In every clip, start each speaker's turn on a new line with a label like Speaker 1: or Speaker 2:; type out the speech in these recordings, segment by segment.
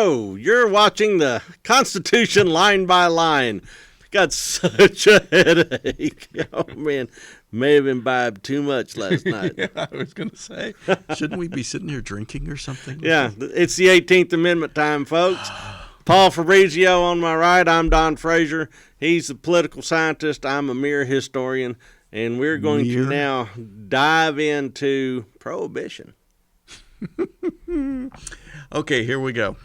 Speaker 1: No, you're watching the Constitution line by line. Got such a headache. Oh, man. May have imbibed too much last night.
Speaker 2: Yeah, I was going to say, shouldn't we be sitting here drinking or something?
Speaker 1: Yeah, it's the 18th Amendment time, folks. Paul Fabrizio on my right. I'm Don Frazier. He's a political scientist. I'm a mere historian. And we're going to now dive into Prohibition.
Speaker 2: Okay, here we go.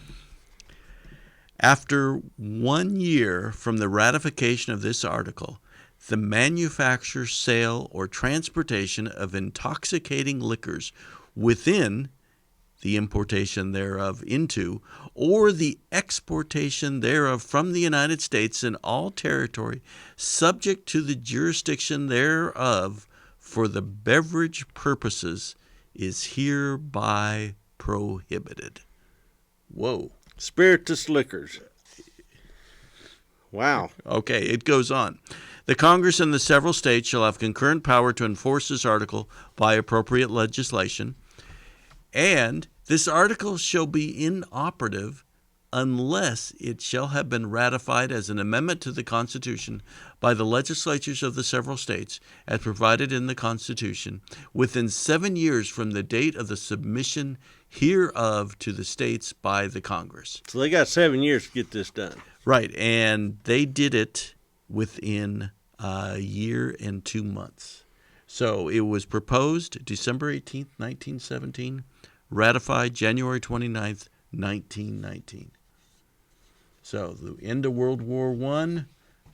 Speaker 2: After 1 year from the ratification of this article, the manufacture, sale, or transportation of intoxicating liquors within the importation thereof into, or the exportation thereof from the United States and all territory subject to the jurisdiction thereof for the beverage purposes is hereby prohibited. Whoa.
Speaker 1: Spirituous liquors. Wow.
Speaker 2: Okay, it goes on. The Congress and the several states shall have concurrent power to enforce this article by appropriate legislation, and this article shall be inoperative unless it shall have been ratified as an amendment to the Constitution by the legislatures of the several states, as provided in the Constitution, within 7 years from the date of the submission hereof to the states by the Congress.
Speaker 1: So they got 7 years to get this done.
Speaker 2: Right, and they did it within a year and 2 months. So it was proposed December 18th, 1917, ratified January 29th, 1919. So the end of World War I,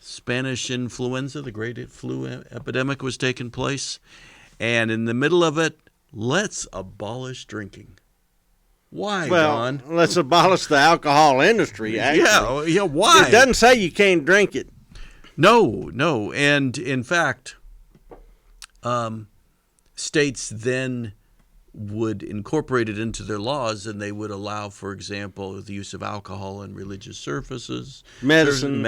Speaker 2: Spanish influenza, the great flu epidemic was taking place. And in the middle of it, let's abolish drinking. Why, Don?
Speaker 1: Let's abolish the alcohol industry, actually.
Speaker 2: Yeah, why?
Speaker 1: It doesn't say you can't drink it.
Speaker 2: No. And in fact, states then would incorporate it into their laws, and they would allow, for example, the use of alcohol in religious services,
Speaker 1: medicine,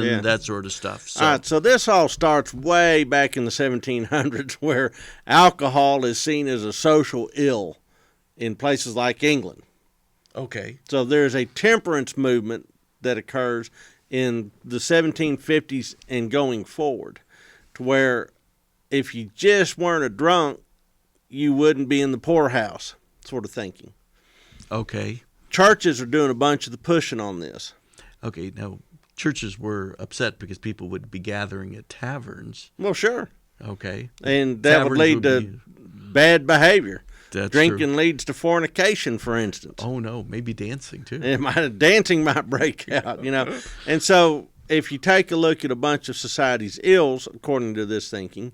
Speaker 2: yeah, that sort of stuff.
Speaker 1: So. All right, so this all starts way back in the 1700s, where alcohol is seen as a social ill in places like England.
Speaker 2: Okay.
Speaker 1: So there's a temperance movement that occurs in the 1750s and going forward, to where if you just weren't a drunk, you wouldn't be in the poorhouse, sort of thinking.
Speaker 2: Okay.
Speaker 1: Churches are doing a bunch of the pushing on this.
Speaker 2: Okay, now churches were upset because people would be gathering at taverns.
Speaker 1: Well, sure.
Speaker 2: Okay.
Speaker 1: And that would lead to bad behavior.
Speaker 2: That's
Speaker 1: Drinking
Speaker 2: true.
Speaker 1: leads to fornication, for instance.
Speaker 2: Oh, no, maybe dancing, too.
Speaker 1: Dancing might break out, And so if you take a look at a bunch of society's ills, according to this thinking,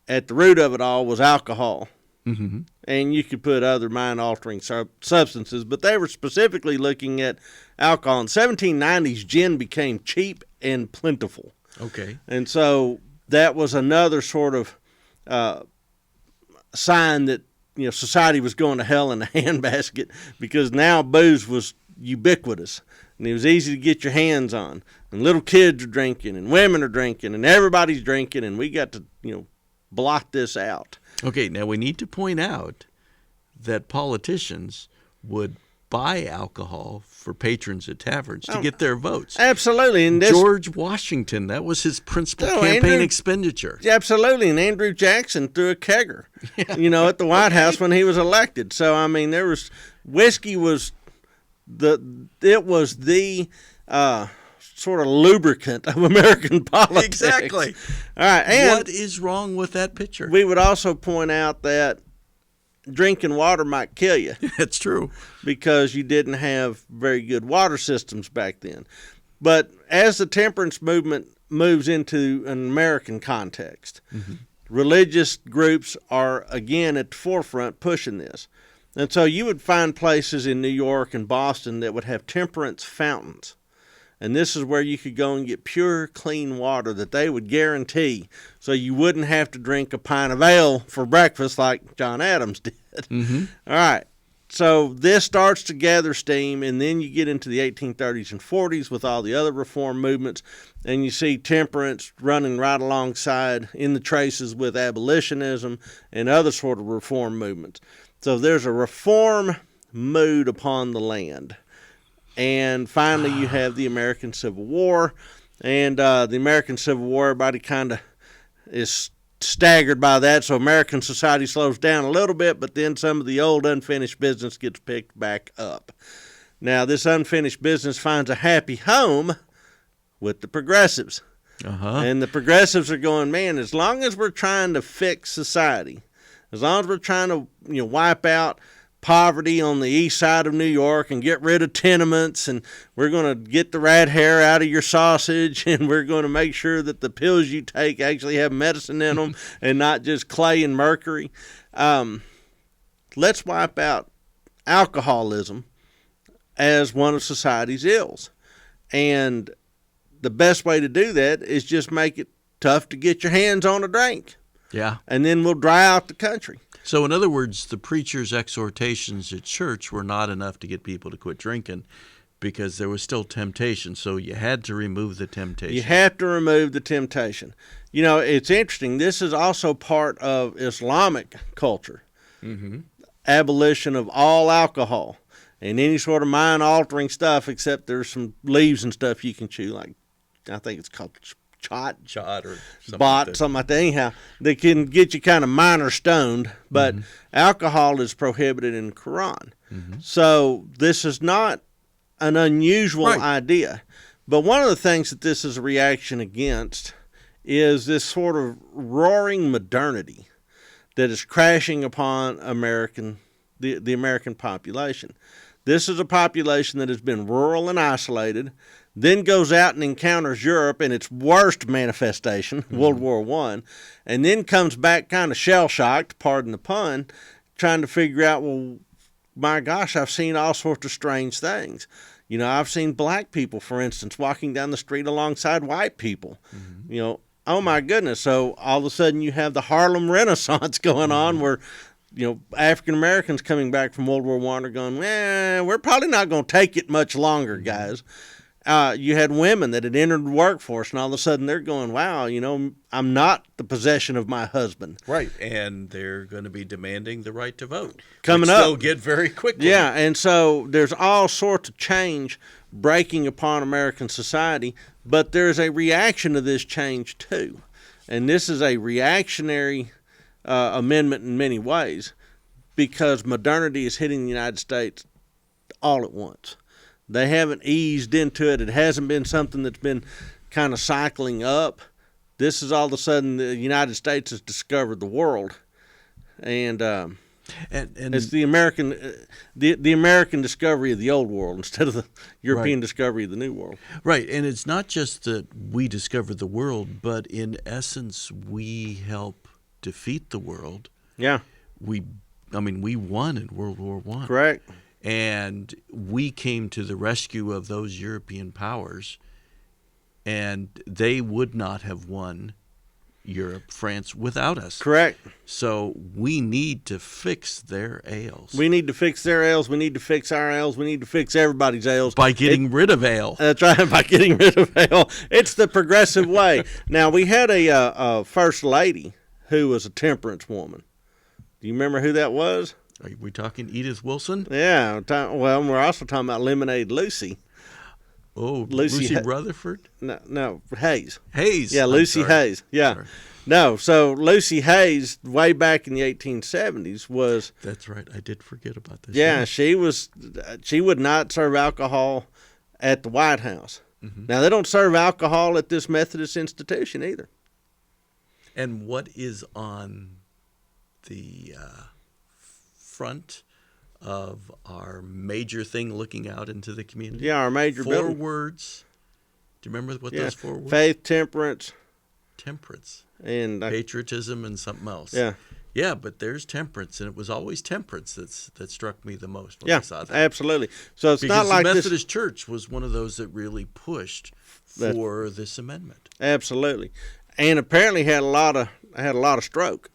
Speaker 1: at the root of it all was alcohol.
Speaker 2: Mm-hmm.
Speaker 1: And you could put other mind-altering substances, but they were specifically looking at alcohol. In the 1790s, gin became cheap and plentiful.
Speaker 2: Okay.
Speaker 1: And so that was another sort of sign that society was going to hell in a handbasket, because now booze was ubiquitous and it was easy to get your hands on. And little kids are drinking and women are drinking and everybody's drinking, and we got to blot this out.
Speaker 2: Okay, now we need to point out that politicians would buy alcohol for patrons at taverns to get their votes.
Speaker 1: Absolutely. And
Speaker 2: George Washington, that was his principal campaign expenditure.
Speaker 1: Absolutely. And Andrew Jackson threw a kegger, at the White House when he was elected. So, whiskey was the sort of lubricant of American politics.
Speaker 2: Exactly.
Speaker 1: All right. And
Speaker 2: what is wrong with that picture?
Speaker 1: We would also point out that drinking water might kill you.
Speaker 2: That's true.
Speaker 1: Because you didn't have very good water systems back then. But as the temperance movement moves into an American context, religious groups are again at the forefront pushing this. And so you would find places in New York and Boston that would have temperance fountains. And this is where you could go and get pure, clean water that they would guarantee, so you wouldn't have to drink a pint of ale for breakfast like John Adams did.
Speaker 2: Mm-hmm.
Speaker 1: All right. So this starts to gather steam, and then you get into the 1830s and 40s with all the other reform movements, and you see temperance running right alongside in the traces with abolitionism and other sort of reform movements. So there's a reform mood upon the land. And finally, you have the American Civil War. And the American Civil War, everybody kind of is staggered by that. So American society slows down a little bit, but then some of the old unfinished business gets picked back up. Now, this unfinished business finds a happy home with the progressives. And the progressives are going, man, as long as we're trying to fix society, as long as we're trying to wipe out poverty on the east side of New York and get rid of tenements, and we're going to get the rat hair out of your sausage, and we're going to make sure that the pills you take actually have medicine in them and not just clay and mercury. Let's wipe out alcoholism as one of society's ills. And the best way to do that is just make it tough to get your hands on a drink.
Speaker 2: Yeah.
Speaker 1: And then we'll dry out the country.
Speaker 2: So, in other words, the preacher's exhortations at church were not enough to get people to quit drinking because there was still temptation. So you had to remove the temptation.
Speaker 1: You have to remove the temptation. You know, it's interesting. This is also part of Islamic culture. Abolition of all alcohol and any sort of mind-altering stuff, except there's some leaves and stuff you can chew, like I think it's called chot
Speaker 2: or
Speaker 1: something like that. Anyhow, they can get you kind of minor stoned, but alcohol is prohibited in the Quran. So this is not an unusual idea. But one of the things that this is a reaction against is this sort of roaring modernity that is crashing upon the American population. This is a population that has been rural and isolated, then goes out and encounters Europe in its worst manifestation, World War I, and then comes back kind of shell-shocked, pardon the pun, trying to figure out, well, my gosh, I've seen all sorts of strange things. You know, I've seen black people, for instance, walking down the street alongside white people. You know, oh my goodness. So all of a sudden you have the Harlem Renaissance going on where, you know, African Americans coming back from World War I are going, we're probably not going to take it much longer, guys. You had women that had entered the workforce, and all of a sudden they're going, wow, you know, I'm not the possession of my husband.
Speaker 2: Right, and they're going to be demanding the right to vote.
Speaker 1: Coming
Speaker 2: which
Speaker 1: up.
Speaker 2: They'll get very quickly.
Speaker 1: Yeah, and so there's all sorts of change breaking upon American society, but there's a reaction to this change too. And this is a reactionary amendment in many ways because modernity is hitting the United States all at once. They haven't eased into it. It hasn't been something that's been kind of cycling up. This is all of a sudden the United States has discovered the world, and it's the American the American discovery of the old world instead of the European discovery of the new world.
Speaker 2: Right, and it's not just that we discovered the world, but in essence we help defeat the world.
Speaker 1: Yeah,
Speaker 2: we won in World War I.
Speaker 1: Correct.
Speaker 2: And we came to the rescue of those European powers, and they would not have won Europe, France, without us.
Speaker 1: Correct.
Speaker 2: So we need to fix their ails.
Speaker 1: We need to fix their ails. We need to fix our ails. We need to fix everybody's ails.
Speaker 2: By getting rid of ale.
Speaker 1: That's right, by getting rid of ale. It's the progressive way. Now, we had a first lady who was a temperance woman. Do you remember who that was?
Speaker 2: Are we talking Edith Wilson?
Speaker 1: Yeah. Well, we're also talking about Lemonade Lucy.
Speaker 2: Oh, Lucy Rutherford?
Speaker 1: No, Hayes.
Speaker 2: Hayes.
Speaker 1: Yeah, Lucy Hayes. Yeah.
Speaker 2: Sorry.
Speaker 1: No, so Lucy Hayes, way back in the 1870s, was...
Speaker 2: That's right. I did forget about this.
Speaker 1: Yeah, she would not serve alcohol at the White House. Now, they don't serve alcohol at this Methodist institution either.
Speaker 2: And what is on the front of our major thing looking out into the community?
Speaker 1: Yeah, our major building.
Speaker 2: 4 words. Do you remember what those 4 words?
Speaker 1: Faith, temperance,
Speaker 2: and patriotism, and something else.
Speaker 1: Yeah.
Speaker 2: Yeah, but there's temperance, and it was always temperance that struck me the most when I saw that.
Speaker 1: Absolutely. So it's
Speaker 2: because
Speaker 1: not like
Speaker 2: the Methodist Church was one of those that really pushed for this amendment.
Speaker 1: Absolutely, and apparently had a lot of stroke.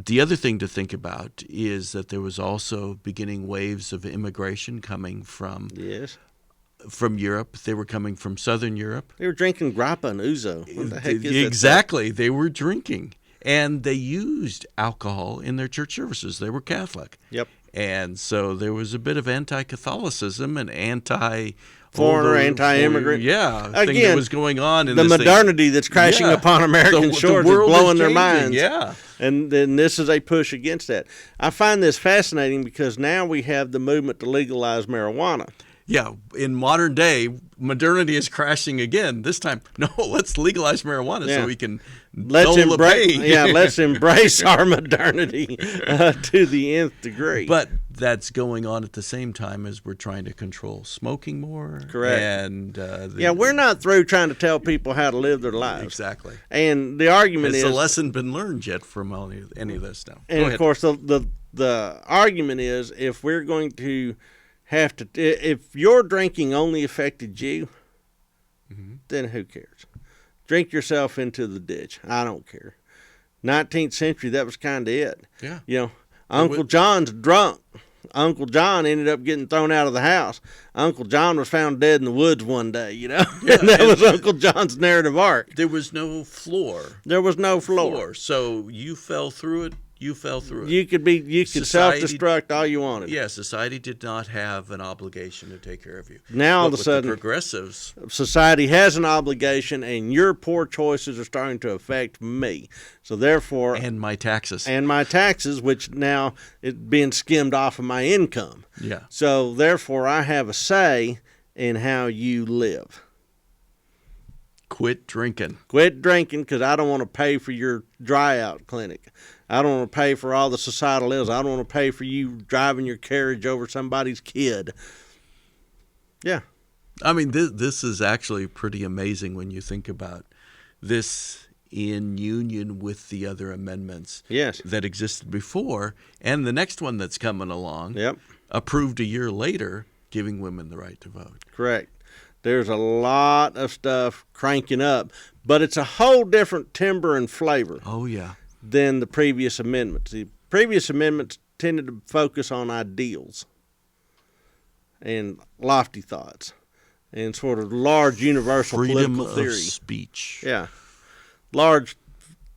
Speaker 2: The other thing to think about is that there was also beginning waves of immigration coming from Europe. They were coming from Southern Europe.
Speaker 1: They were drinking grappa and ouzo. What the heck is that?
Speaker 2: Exactly. They were drinking. And they used alcohol in their church services. They were Catholic.
Speaker 1: Yep.
Speaker 2: And so there was a bit of anti-Catholicism and
Speaker 1: foreigner, anti-immigrant.
Speaker 2: Yeah,
Speaker 1: Again,
Speaker 2: thing that was going on in
Speaker 1: the
Speaker 2: this
Speaker 1: modernity that's crashing upon American shores is
Speaker 2: world
Speaker 1: blowing
Speaker 2: is
Speaker 1: their
Speaker 2: changing,
Speaker 1: minds.
Speaker 2: Yeah.
Speaker 1: And then this is a push against that. I find this fascinating because now we have the movement to legalize marijuana.
Speaker 2: Yeah, in modern day, modernity is crashing again. This time, no, let's legalize marijuana so we can dull the pain.
Speaker 1: Let's embrace our modernity to the nth degree.
Speaker 2: But that's going on at the same time as we're trying to control smoking more.
Speaker 1: Correct.
Speaker 2: And
Speaker 1: we're not through trying to tell people how to live their lives.
Speaker 2: Exactly.
Speaker 1: And the argument
Speaker 2: Has
Speaker 1: is,
Speaker 2: the lesson been learned yet from any of this now?
Speaker 1: And of course, the argument is, if we're going to have to, if your drinking only affected you, then who cares? Drink yourself into the ditch. I don't care. 19th century, that was kind of it.
Speaker 2: Yeah.
Speaker 1: Uncle John's drunk. Uncle John ended up getting thrown out of the house. Uncle John was found dead in the woods one day,
Speaker 2: Yeah,
Speaker 1: and that was Uncle John's narrative arc.
Speaker 2: There was no floor.
Speaker 1: There was no floor.
Speaker 2: So you fell through it. You fell through it.
Speaker 1: You could self-destruct all you wanted.
Speaker 2: Yeah, society did not have an obligation to take care of you.
Speaker 1: Now all of a sudden,
Speaker 2: the progressives,
Speaker 1: society has an obligation, and your poor choices are starting to affect me. So therefore,
Speaker 2: and my taxes,
Speaker 1: which now is being skimmed off of my income.
Speaker 2: Yeah.
Speaker 1: So therefore, I have a say in how you live.
Speaker 2: Quit drinking.
Speaker 1: Quit drinking, because I don't want to pay for your dry out clinic. I don't want to pay for all the societal ills. I don't want to pay for you driving your carriage over somebody's kid. Yeah.
Speaker 2: I mean, this is actually pretty amazing when you think about this in union with the other amendments that existed before, and the next one that's coming along, approved a year later, giving women the right to vote.
Speaker 1: Correct. There's a lot of stuff cranking up, but it's a whole different timbre and flavor.
Speaker 2: Oh, yeah.
Speaker 1: Than the previous amendments. The previous amendments tended to focus on ideals and lofty thoughts and sort of large universal political theory.
Speaker 2: Freedom of speech.
Speaker 1: Yeah. Large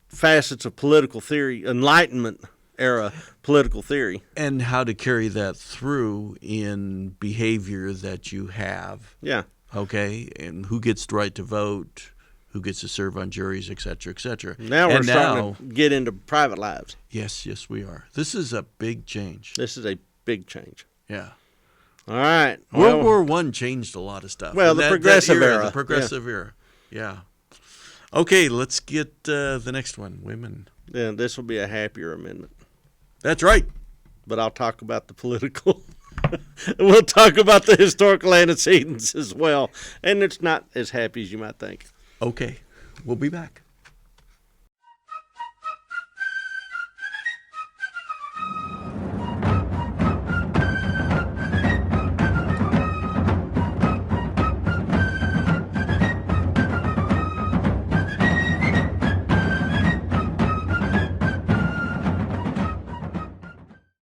Speaker 1: facets of political theory, Enlightenment era political theory.
Speaker 2: And how to carry that through in behavior that you have.
Speaker 1: Yeah.
Speaker 2: Okay, and who gets the right to vote, who gets to serve on juries, et cetera, et cetera.
Speaker 1: Now we're starting to get into private lives.
Speaker 2: Yes, we are. This is a big change.
Speaker 1: This is a big change.
Speaker 2: Yeah.
Speaker 1: All right.
Speaker 2: World War I changed a lot of stuff.
Speaker 1: Well, the progressive era.
Speaker 2: The progressive era. Yeah. Okay, let's get the next one, women.
Speaker 1: Yeah, this will be a happier amendment.
Speaker 2: That's right.
Speaker 1: But I'll talk about the political. We'll talk about the historical antecedents as well. And it's not as happy as you might think.
Speaker 2: Okay. We'll be back.